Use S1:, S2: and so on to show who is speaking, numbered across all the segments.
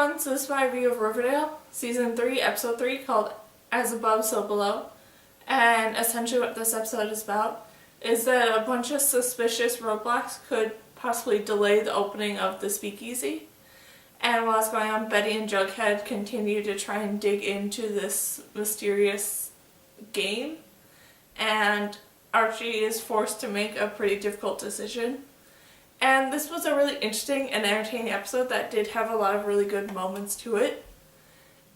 S1: everyone, so this is my review of Riverdale, Season 3, Episode 3, called As Above, So Below. And essentially what this episode is about is that a bunch of suspicious roadblocks could possibly delay the opening of the speakeasy. And while it's going on, Betty and Jughead continue to try and dig into this mysterious game. And Archie is forced to make a pretty difficult decision. And this was a really interesting and entertaining episode that did have a lot of really good moments to it.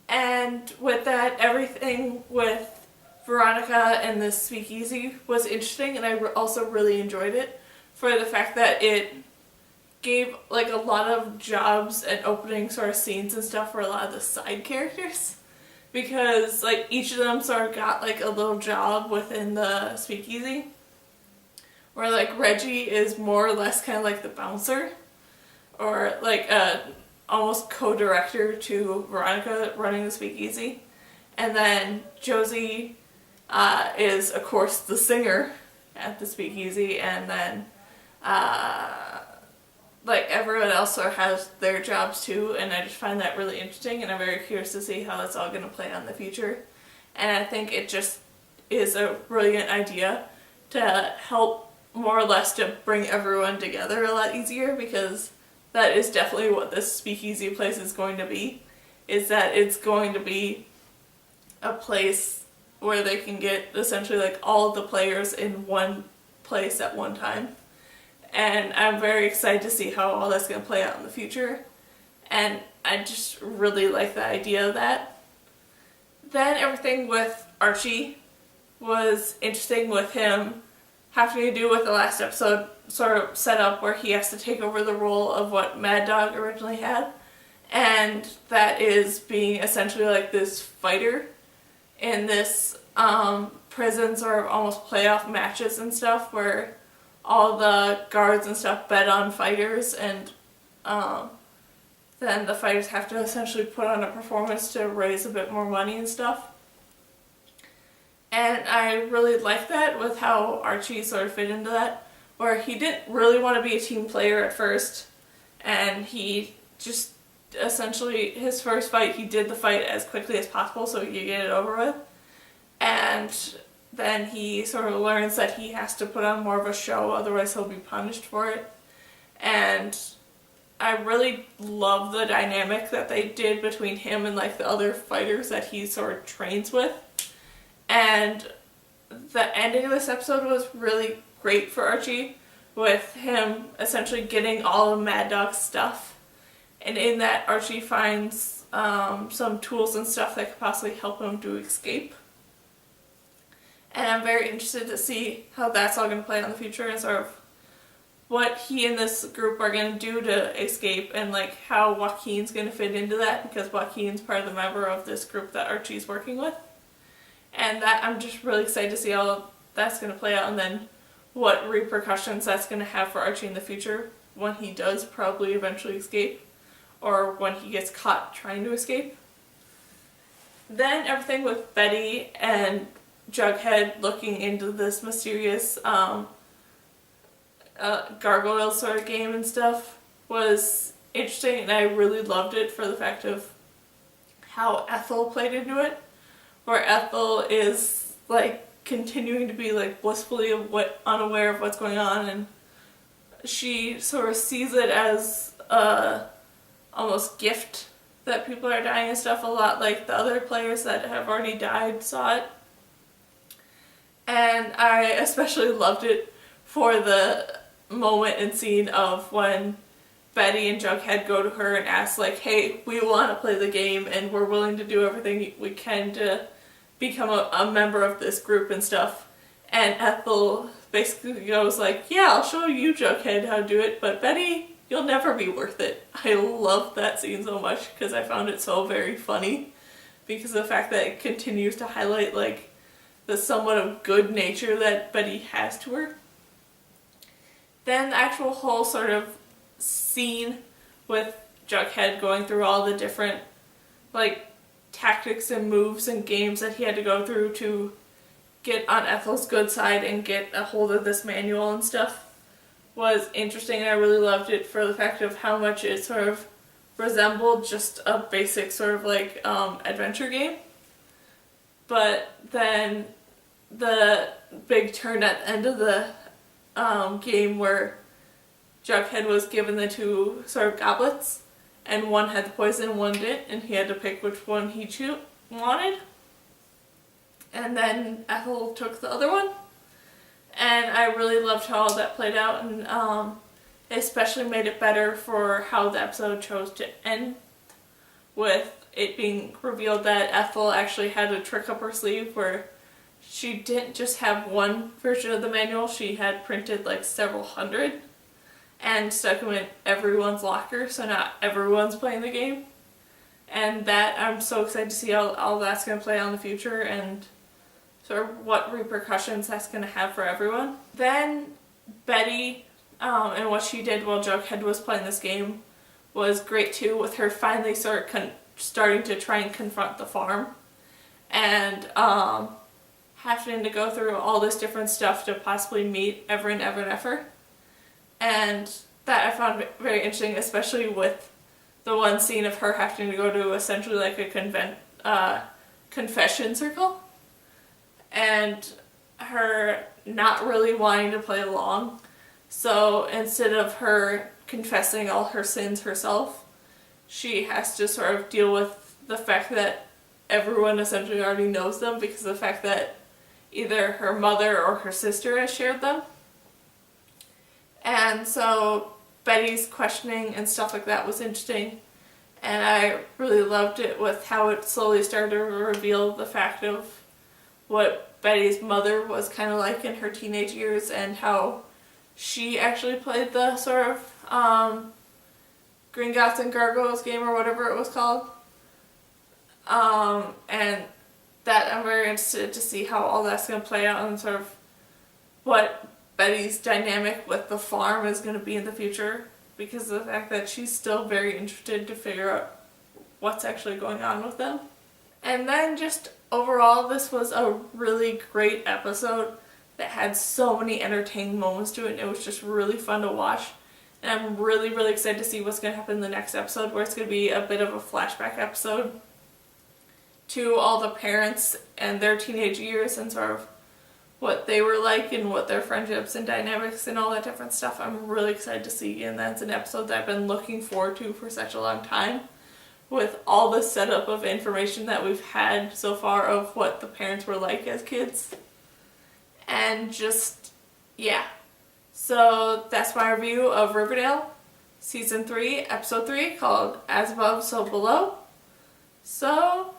S1: And with that, everything with Veronica and the speakeasy was interesting, and I also really enjoyed it for the fact that it gave like a lot of jobs and opening sort of scenes and stuff for a lot of the side characters. Because like each of them sort of got like a little job within the speakeasy. Where like Reggie is more or less kind of like the bouncer, or like a almost co-director to Veronica running the speakeasy, and then Josie is of course the singer at the speakeasy, and then like everyone else sort of has their jobs too, and I just find that really interesting, and I'm very curious to see how that's all going to play out in the future. And I think it just is a brilliant idea to help more or less to bring everyone together a lot easier, because that is definitely what this speakeasy place is going to be, is that it's going to be a place where they can get essentially like all of the players in one place at one time. And I'm very excited to see how all that's going to play out in the future, and I just really like the idea of that. Then everything with Archie was interesting, with him having to do with the last episode sort of set up where he has to take over the role of what Mad Dog originally had, and that is being essentially like this fighter in this prison sort of almost playoff matches and stuff, where all the guards and stuff bet on fighters, and then the fighters have to essentially put on a performance to raise a bit more money and stuff. And I really like that with how Archie sort of fit into that, where he didn't really want to be a team player at first, and he just essentially, his first fight, he did the fight as quickly as possible so he could get it over with. And then he sort of learns that he has to put on more of a show, otherwise he'll be punished for it. And I really love the dynamic that they did between him and like the other fighters that he sort of trains with. And the ending of this episode was really great for Archie, with him essentially getting all of Mad Dog's stuff. And in that, Archie finds some tools and stuff that could possibly help him to escape. And I'm very interested to see how that's all going to play out in the future, and sort of what he and this group are going to do to escape, and like how Joaquin's going to fit into that, because Joaquin's part of the member of this group that Archie's working with. And that I'm just really excited to see how that's going to play out, and then what repercussions that's going to have for Archie in the future when he does probably eventually escape, or when he gets caught trying to escape. Then everything with Betty and Jughead looking into this mysterious gargoyle sort of game and stuff was interesting, and I really loved it for the fact of how Ethel played into it, where Ethel is like continuing to be like blissfully unaware of what's going on, and she sort of sees it as a almost gift that people are dying and stuff, a lot like the other players that have already died saw it. And I especially loved it for the moment and scene of when Betty and Jughead go to her and ask like, hey, we want to play the game and we're willing to do everything we can to become a member of this group and stuff. And Ethel basically goes like, yeah, I'll show you, Jughead, how to do it, but Betty, you'll never be worth it. I love that scene so much because I found it so very funny, because of the fact that it continues to highlight like the somewhat of good nature that Betty has to her. Then the actual whole sort of scene with Jughead going through all the different like tactics and moves and games that he had to go through to get on Ethel's good side and get a hold of this manual and stuff was interesting, and I really loved it for the fact of how much it sort of resembled just a basic sort of like adventure game. But then the big turn at the end of the game where Jughead was given the two sort of goblets, and one had the poison and one didn't, and he had to pick which one he wanted. And then Ethel took the other one. And I really loved how all that played out, and it especially made it better for how the episode chose to end, with it being revealed that Ethel actually had a trick up her sleeve where she didn't just have one version of the manual, she had printed like several hundred and stuck them in everyone's locker, so not everyone's playing the game. And that, I'm so excited to see how all that's going to play out in the future and sort of what repercussions that's going to have for everyone. Then Betty and what she did while Jughead was playing this game was great too, with her finally starting to try and confront the farm and having to go through all this different stuff to possibly meet Ever and Ever. And that I found very interesting, especially with the one scene of her having to go to essentially like a confession circle, and her not really wanting to play along. So instead of her confessing all her sins herself, she has to sort of deal with the fact that everyone essentially already knows them because of the fact that either her mother or her sister has shared them. And so Betty's questioning and stuff like that was interesting, and I really loved it with how it slowly started to reveal the fact of what Betty's mother was kind of like in her teenage years, and how she actually played the sort of Gringotts and Gargoyles game or whatever it was called. And that I'm very interested to see how all that's going to play out and sort of what Betty's dynamic with the farm is going to be in the future, because of the fact that she's still very interested to figure out what's actually going on with them. And then just overall, this was a really great episode that had so many entertaining moments to it, and it was just really fun to watch. And I'm really, really excited to see what's going to happen in the next episode, where it's going to be a bit of a flashback episode to all the parents and their teenage years and sort of what they were like and what their friendships and dynamics and all that different stuff. I'm really excited to see, and that's an episode that I've been looking forward to for such a long time, with all the setup of information that we've had so far of what the parents were like as kids. And just, yeah. So that's my review of Riverdale Season 3, Episode 3, called As Above, So Below. So